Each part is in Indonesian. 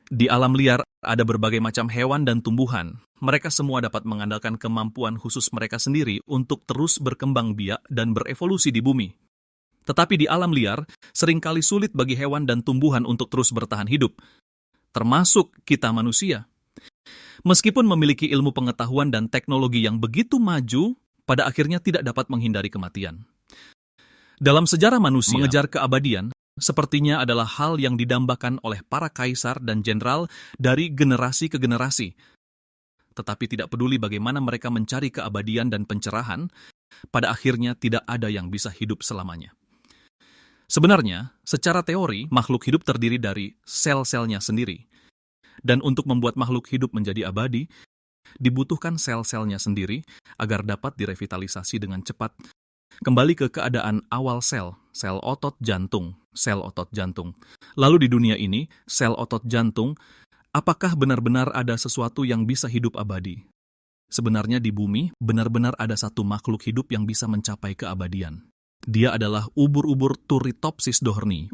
Di alam liar ada berbagai macam hewan dan tumbuhan. Mereka semua dapat mengandalkan kemampuan khusus mereka sendiri untuk terus berkembang biak dan berevolusi di bumi. Tetapi di alam liar, seringkali sulit bagi hewan dan tumbuhan untuk terus bertahan hidup, termasuk kita manusia. Meskipun memiliki ilmu pengetahuan dan teknologi yang begitu maju, pada akhirnya tidak dapat menghindari kematian. Dalam sejarah manusia, mengejar keabadian sepertinya adalah hal yang didambakan oleh para kaisar dan jenderal dari generasi ke generasi. Tetapi tidak peduli bagaimana mereka mencari keabadian dan pencerahan, pada akhirnya tidak ada yang bisa hidup selamanya. Sebenarnya, secara teori, makhluk hidup terdiri dari sel-selnya sendiri. Dan untuk membuat makhluk hidup menjadi abadi, dibutuhkan sel-selnya sendiri agar dapat direvitalisasi dengan cepat. Kembali ke keadaan awal sel otot jantung, sel otot jantung. Lalu di dunia ini, sel otot jantung, apakah benar-benar ada sesuatu yang bisa hidup abadi? Sebenarnya di bumi, benar-benar ada satu makhluk hidup yang bisa mencapai keabadian. Dia adalah ubur-ubur Turritopsis dohrni.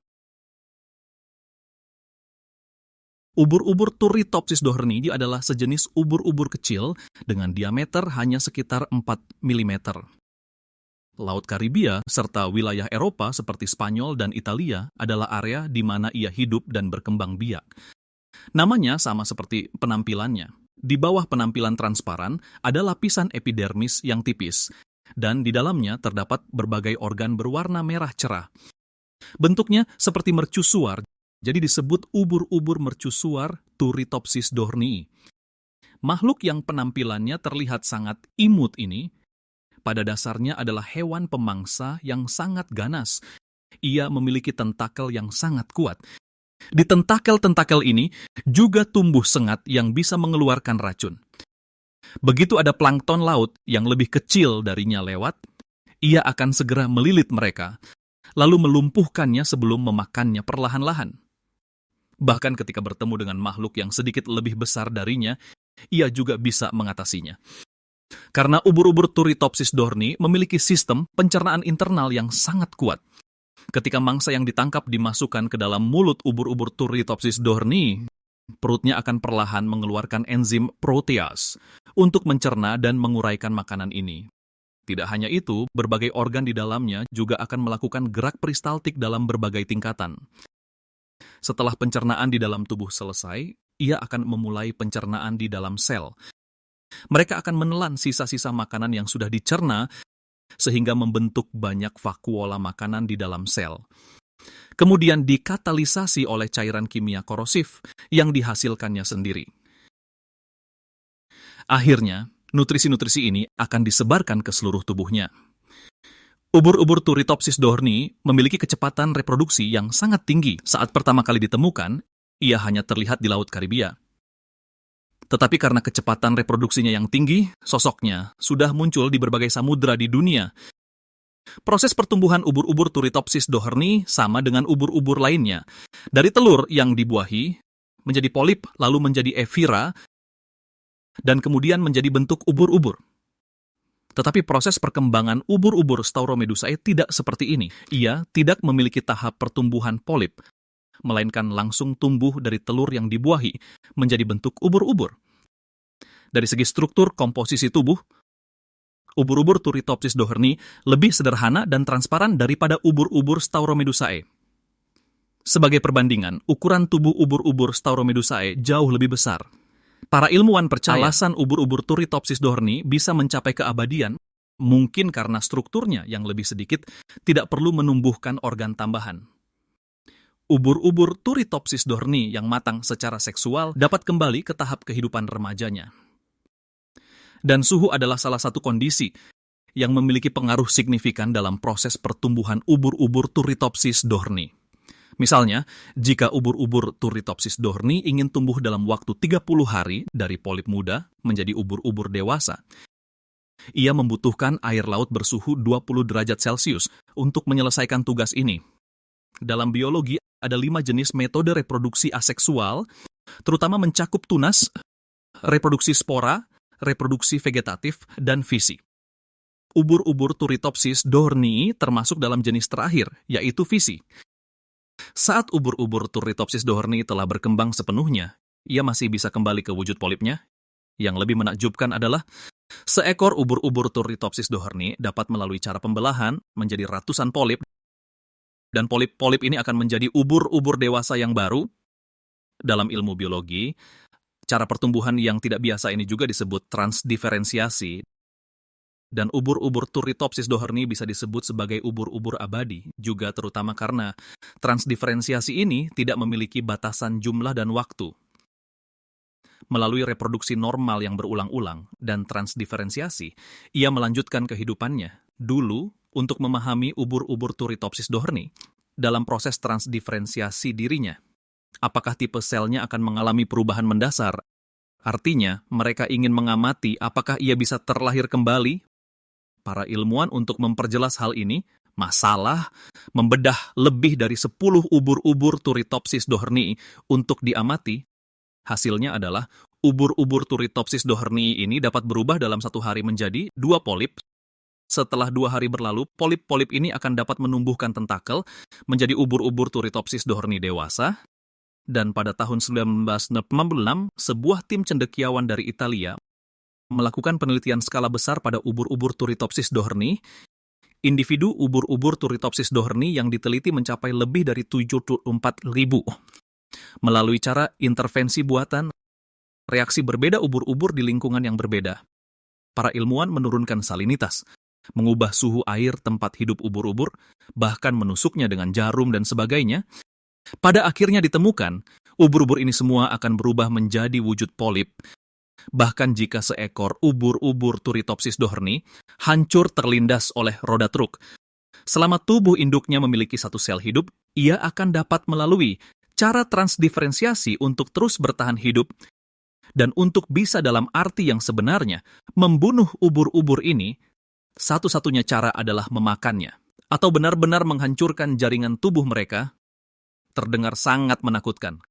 Ubur-ubur Turritopsis dohrni dia adalah sejenis ubur-ubur kecil dengan diameter hanya sekitar 4 mm. Laut Karibia serta wilayah Eropa seperti Spanyol dan Italia adalah area di mana ia hidup dan berkembang biak. Namanya sama seperti penampilannya. Di bawah penampilan transparan ada lapisan epidermis yang tipis, dan di dalamnya terdapat berbagai organ berwarna merah cerah. Bentuknya seperti mercusuar, jadi disebut ubur-ubur mercusuar Turritopsis dohrni. Makhluk yang penampilannya terlihat sangat imut ini, pada dasarnya adalah hewan pemangsa yang sangat ganas. Ia memiliki tentakel yang sangat kuat. Di tentakel-tentakel ini juga tumbuh sengat yang bisa mengeluarkan racun. Begitu ada plankton laut yang lebih kecil darinya lewat, ia akan segera melilit mereka, lalu melumpuhkannya sebelum memakannya perlahan-lahan. Bahkan ketika bertemu dengan makhluk yang sedikit lebih besar darinya, ia juga bisa mengatasinya. Karena ubur-ubur Turritopsis dohrni memiliki sistem pencernaan internal yang sangat kuat. Ketika mangsa yang ditangkap dimasukkan ke dalam mulut ubur-ubur Turritopsis dohrni, perutnya akan perlahan mengeluarkan enzim protease untuk mencerna dan menguraikan makanan ini. Tidak hanya itu, berbagai organ di dalamnya juga akan melakukan gerak peristaltik dalam berbagai tingkatan. Setelah pencernaan di dalam tubuh selesai, ia akan memulai pencernaan di dalam sel. Mereka akan menelan sisa-sisa makanan yang sudah dicerna sehingga membentuk banyak vakuola makanan di dalam sel. Kemudian dikatalisasi oleh cairan kimia korosif yang dihasilkannya sendiri. Akhirnya, nutrisi-nutrisi ini akan disebarkan ke seluruh tubuhnya. Ubur-ubur Turritopsis dohrni memiliki kecepatan reproduksi yang sangat tinggi. Saat pertama kali ditemukan, ia hanya terlihat di Laut Karibia. Tetapi karena kecepatan reproduksinya yang tinggi, sosoknya sudah muncul di berbagai samudera di dunia. Proses pertumbuhan ubur-ubur Turritopsis dohrni sama dengan ubur-ubur lainnya. Dari telur yang dibuahi, menjadi polip, lalu menjadi evira, dan kemudian menjadi bentuk ubur-ubur. Tetapi proses perkembangan ubur-ubur Stauromedusae tidak seperti ini. Ia tidak memiliki tahap pertumbuhan polip, melainkan langsung tumbuh dari telur yang dibuahi menjadi bentuk ubur-ubur. Dari segi struktur komposisi tubuh, ubur-ubur Turritopsis dohrni lebih sederhana dan transparan daripada ubur-ubur Stauromedusae. Sebagai perbandingan, ukuran tubuh ubur-ubur Stauromedusae jauh lebih besar. Para ilmuwan percaya alasan ubur-ubur Turritopsis dohrni bisa mencapai keabadian mungkin karena strukturnya yang lebih sedikit tidak perlu menumbuhkan organ tambahan. Ubur-ubur Turritopsis dohrni yang matang secara seksual dapat kembali ke tahap kehidupan remajanya. Dan suhu adalah salah satu kondisi yang memiliki pengaruh signifikan dalam proses pertumbuhan ubur-ubur Turritopsis dohrni. Misalnya, jika ubur-ubur Turritopsis dohrni ingin tumbuh dalam waktu 30 hari dari polip muda menjadi ubur-ubur dewasa, ia membutuhkan air laut bersuhu 20 derajat Celcius untuk menyelesaikan tugas ini. Dalam biologi, ada 5 jenis metode reproduksi aseksual, terutama mencakup tunas, reproduksi spora, reproduksi vegetatif, dan fisi. Ubur-ubur Turritopsis dohrni termasuk dalam jenis terakhir, yaitu fisi. Saat ubur-ubur Turritopsis dohrni telah berkembang sepenuhnya, ia masih bisa kembali ke wujud polipnya. Yang lebih menakjubkan adalah seekor ubur-ubur Turritopsis dohrni dapat melalui cara pembelahan menjadi ratusan polip, dan polip-polip ini akan menjadi ubur-ubur dewasa yang baru. Dalam ilmu biologi, cara pertumbuhan yang tidak biasa ini juga disebut transdiferensiasi, dan ubur-ubur Turritopsis dohrni bisa disebut sebagai ubur-ubur abadi, juga terutama karena transdiferensiasi ini tidak memiliki batasan jumlah dan waktu. Melalui reproduksi normal yang berulang-ulang dan transdiferensiasi, ia melanjutkan kehidupannya. Dulu, untuk memahami ubur-ubur Turritopsis dohrni dalam proses transdiferensiasi dirinya, apakah tipe selnya akan mengalami perubahan mendasar? Artinya, mereka ingin mengamati apakah ia bisa terlahir kembali. Para ilmuwan untuk memperjelas hal ini, masalah membedah lebih dari 10 ubur-ubur Turritopsis dohrni untuk diamati. Hasilnya adalah ubur-ubur Turritopsis dohrni ini dapat berubah dalam 1 hari menjadi 2 polip. Setelah 2 hari berlalu, polip-polip ini akan dapat menumbuhkan tentakel menjadi ubur-ubur Turritopsis dohrni dewasa. Dan pada tahun 1986, sebuah tim cendekiawan dari Italia melakukan penelitian skala besar pada ubur-ubur Turritopsis dohrni. Individu ubur-ubur Turritopsis dohrni yang diteliti mencapai lebih dari 74.000. Melalui cara intervensi buatan, reaksi berbeda ubur-ubur di lingkungan yang berbeda. Para ilmuwan menurunkan salinitas, mengubah suhu air tempat hidup ubur-ubur, bahkan menusuknya dengan jarum dan sebagainya. Pada akhirnya ditemukan, ubur-ubur ini semua akan berubah menjadi wujud polip. Bahkan jika seekor ubur-ubur Turritopsis dohrni hancur terlindas oleh roda truk, selama tubuh induknya memiliki 1 sel hidup, ia akan dapat melalui cara transdiferensiasi untuk terus bertahan hidup, dan untuk bisa dalam arti yang sebenarnya membunuh ubur-ubur ini, satu-satunya cara adalah memakannya, atau benar-benar menghancurkan jaringan tubuh mereka. Terdengar sangat menakutkan,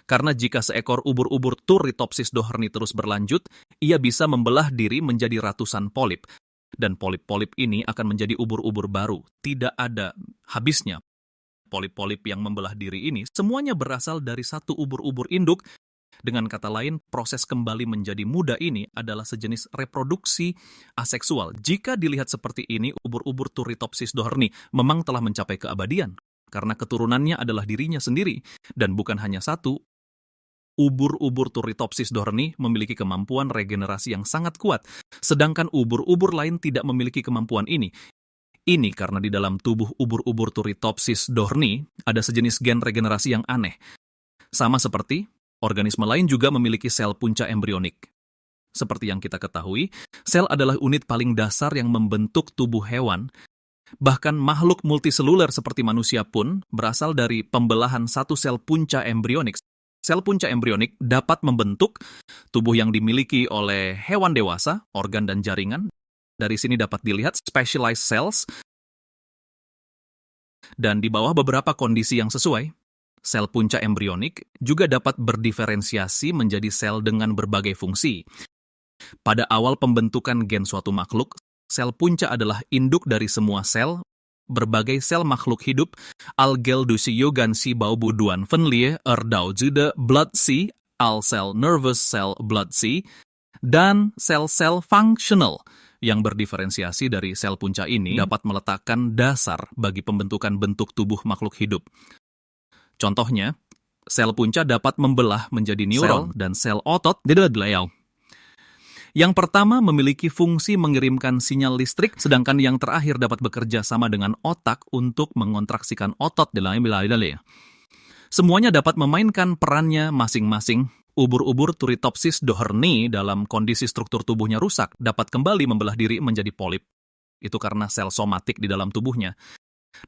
karena jika seekor ubur-ubur Turritopsis dohrni terus berlanjut, ia bisa membelah diri menjadi ratusan polip, dan polip-polip ini akan menjadi ubur-ubur baru. Tidak ada habisnya. Polip-polip yang membelah diri ini semuanya berasal dari 1 ubur-ubur induk. Dengan kata lain, proses kembali menjadi muda ini adalah sejenis reproduksi aseksual. Jika dilihat seperti ini, ubur-ubur Turritopsis dohrni memang telah mencapai keabadian, karena keturunannya adalah dirinya sendiri. Dan bukan hanya 1, ubur-ubur Turritopsis dohrni memiliki kemampuan regenerasi yang sangat kuat, sedangkan ubur-ubur lain tidak memiliki kemampuan ini. Ini karena di dalam tubuh ubur-ubur Turritopsis dohrni ada sejenis gen regenerasi yang aneh. Sama seperti organisme lain juga memiliki sel punca embrionik. Seperti yang kita ketahui, sel adalah unit paling dasar yang membentuk tubuh hewan. Bahkan makhluk multiseluler seperti manusia pun berasal dari pembelahan 1 sel punca embrionik. Sel punca embrionik dapat membentuk tubuh yang dimiliki oleh hewan dewasa, organ dan jaringan. Dari sini dapat dilihat specialized cells, dan di bawah beberapa kondisi yang sesuai, sel punca embrionik juga dapat berdiferensiasi menjadi sel dengan berbagai fungsi. Pada awal pembentukan gen suatu makhluk, sel punca adalah induk dari semua sel. Berbagai sel makhluk hidup, algel du gansi baubu duan venlie erdau jude blood sea, al sel nervous cell blood sea, dan sel-sel functional yang berdiferensiasi dari sel punca ini dapat meletakkan dasar bagi pembentukan bentuk tubuh makhluk hidup. Contohnya, sel punca dapat membelah menjadi neuron dan sel otot di dalam beliau. Yang pertama memiliki fungsi mengirimkan sinyal listrik, sedangkan yang terakhir dapat bekerja sama dengan otak untuk mengontraksikan otot di dalam beliau. Semuanya dapat memainkan perannya masing-masing. Ubur-ubur Turritopsis dohrni dalam kondisi struktur tubuhnya rusak dapat kembali membelah diri menjadi polip. Itu karena sel somatik di dalam tubuhnya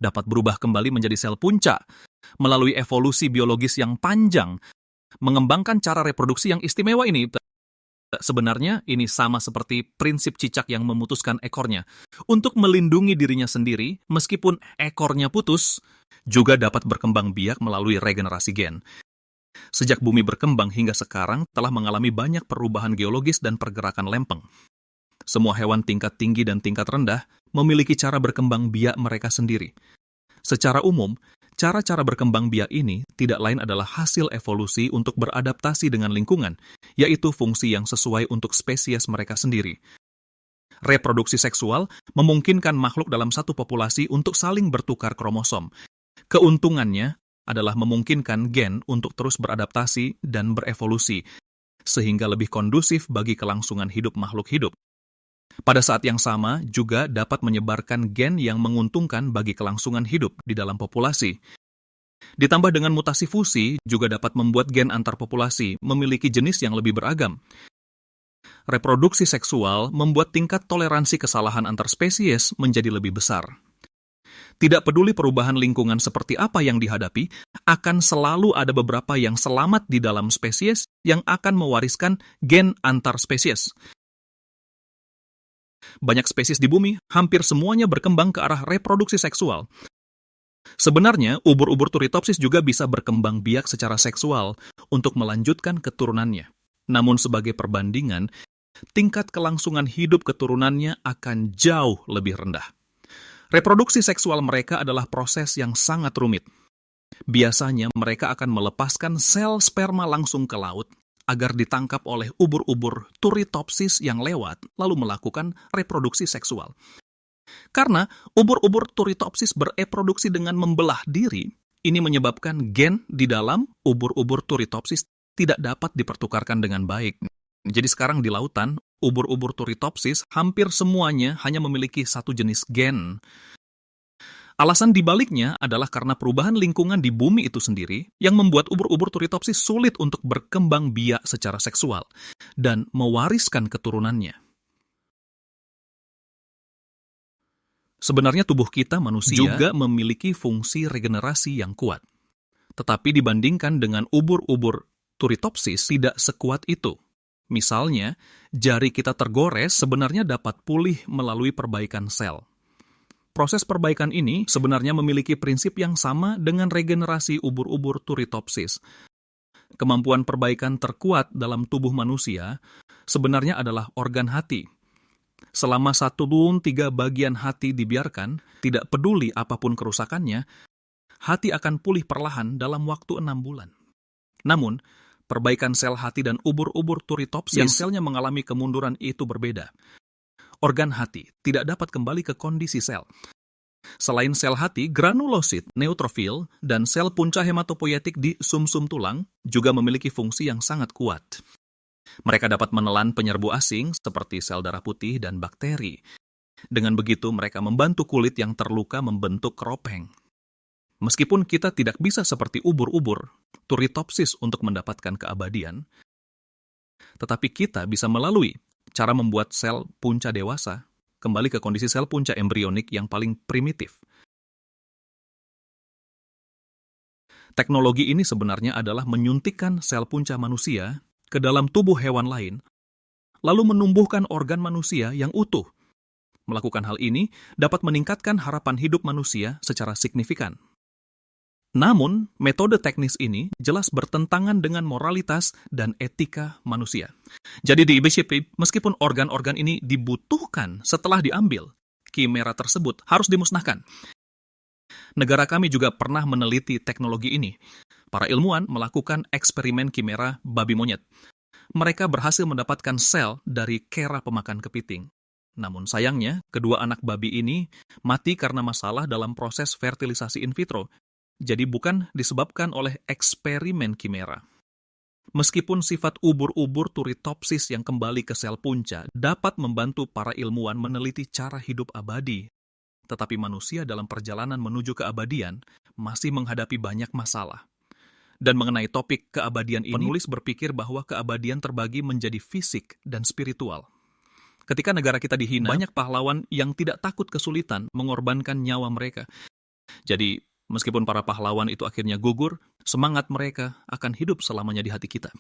dapat berubah kembali menjadi sel punca melalui evolusi biologis yang panjang, mengembangkan cara reproduksi yang istimewa ini. Sebenarnya ini sama seperti prinsip cicak yang memutuskan ekornya. Untuk melindungi dirinya sendiri, meskipun ekornya putus, juga dapat berkembang biak melalui regenerasi gen. Sejak bumi berkembang hingga sekarang telah mengalami banyak perubahan geologis dan pergerakan lempeng. Semua hewan tingkat tinggi dan tingkat rendah memiliki cara berkembang biak mereka sendiri. Secara umum, Cara-cara berkembang biak ini tidak lain adalah hasil evolusi untuk beradaptasi dengan lingkungan, yaitu fungsi yang sesuai untuk spesies mereka sendiri. Reproduksi seksual memungkinkan makhluk dalam satu populasi untuk saling bertukar kromosom. Keuntungannya adalah memungkinkan gen untuk terus beradaptasi dan berevolusi, sehingga lebih kondusif bagi kelangsungan hidup makhluk hidup. Pada saat yang sama, juga dapat menyebarkan gen yang menguntungkan bagi kelangsungan hidup di dalam populasi. Ditambah dengan mutasi fusi, juga dapat membuat gen antar populasi memiliki jenis yang lebih beragam. Reproduksi seksual membuat tingkat toleransi kesalahan antar spesies menjadi lebih besar. Tidak peduli perubahan lingkungan seperti apa yang dihadapi, akan selalu ada beberapa yang selamat di dalam spesies yang akan mewariskan gen antar spesies. Banyak spesies di bumi, hampir semuanya berkembang ke arah reproduksi seksual. Sebenarnya, ubur-ubur Turritopsis juga bisa berkembang biak secara seksual untuk melanjutkan keturunannya. Namun sebagai perbandingan, tingkat kelangsungan hidup keturunannya akan jauh lebih rendah. Reproduksi seksual mereka adalah proses yang sangat rumit. Biasanya mereka akan melepaskan sel sperma langsung ke laut agar ditangkap oleh ubur-ubur Turritopsis yang lewat lalu melakukan reproduksi seksual. Karena ubur-ubur Turritopsis bereproduksi dengan membelah diri, ini menyebabkan gen di dalam ubur-ubur Turritopsis tidak dapat dipertukarkan dengan baik. Jadi sekarang di lautan, ubur-ubur Turritopsis hampir semuanya hanya memiliki satu jenis gen. Alasan dibaliknya adalah karena perubahan lingkungan di bumi itu sendiri yang membuat ubur-ubur Turritopsis sulit untuk berkembang biak secara seksual dan mewariskan keturunannya. Sebenarnya tubuh kita manusia juga memiliki fungsi regenerasi yang kuat. Tetapi dibandingkan dengan ubur-ubur Turritopsis tidak sekuat itu. Misalnya, jari kita tergores sebenarnya dapat pulih melalui perbaikan sel. Proses perbaikan ini sebenarnya memiliki prinsip yang sama dengan regenerasi ubur-ubur Turritopsis. Kemampuan perbaikan terkuat dalam tubuh manusia sebenarnya adalah organ hati. Selama 1/3 bagian hati dibiarkan, tidak peduli apapun kerusakannya, hati akan pulih perlahan dalam waktu 6 bulan. Namun, perbaikan sel hati dan ubur-ubur Turritopsis yang selnya mengalami kemunduran itu berbeda. Organ hati tidak dapat kembali ke kondisi sel. Selain sel hati, granulosit, neutrofil, dan sel punca hematopoietik di sumsum tulang juga memiliki fungsi yang sangat kuat. Mereka dapat menelan penyerbu asing seperti sel darah putih dan bakteri. Dengan begitu, mereka membantu kulit yang terluka membentuk keropeng. Meskipun kita tidak bisa seperti ubur-ubur Turritopsis untuk mendapatkan keabadian, tetapi kita bisa melalui cara membuat sel punca dewasa kembali ke kondisi sel punca embrionik yang paling primitif. Teknologi ini sebenarnya adalah menyuntikkan sel punca manusia ke dalam tubuh hewan lain, lalu menumbuhkan organ manusia yang utuh. Melakukan hal ini dapat meningkatkan harapan hidup manusia secara signifikan. Namun, metode teknis ini jelas bertentangan dengan moralitas dan etika manusia. Jadi di IBCP, meskipun organ-organ ini dibutuhkan setelah diambil, kimera tersebut harus dimusnahkan. Negara kami juga pernah meneliti teknologi ini. Para ilmuwan melakukan eksperimen kimera babi monyet. Mereka berhasil mendapatkan sel dari kera pemakan kepiting. Namun sayangnya, kedua anak babi ini mati karena masalah dalam proses fertilisasi in vitro. Jadi bukan disebabkan oleh eksperimen kimera. Meskipun sifat ubur-ubur Turritopsis yang kembali ke sel punca dapat membantu para ilmuwan meneliti cara hidup abadi, tetapi manusia dalam perjalanan menuju keabadian masih menghadapi banyak masalah. Dan mengenai topik keabadian ini, penulis berpikir bahwa keabadian terbagi menjadi fisik dan spiritual. Ketika negara kita dihina, banyak pahlawan yang tidak takut kesulitan mengorbankan nyawa mereka. Jadi, meskipun para pahlawan itu akhirnya gugur, semangat mereka akan hidup selamanya di hati kita.